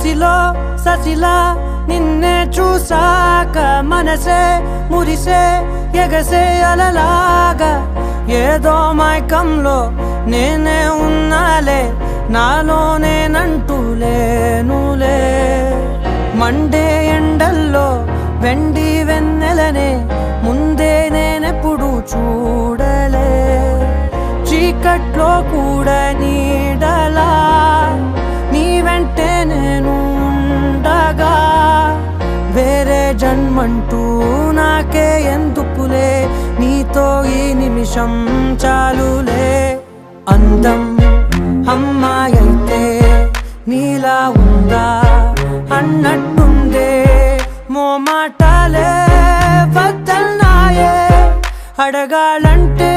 కసిలో ససిలా నిన్నే చూసాక మనసే మురిసే ఎగసే అలలాగా ఏదో మైకంలో నేనే ఉన్నాలే నాలోనేనంటూ లేనులే మండే ఎండల్లో వెండి వెన్నెలనే ముందే నేనెప్పుడు చూడలే చీకట్లో కూడా నీడలా నీ వెంటే నేను ఉండగా వేరే జన్మంటూ నాకే ఎందుకులే నీతో ఈ నిమిషం చాలులే అందం అమ్మాయైతే నీలా ఉందా అన్నట్టుందే మోమాటాలే వద్దన్నాయే అడగాలంటే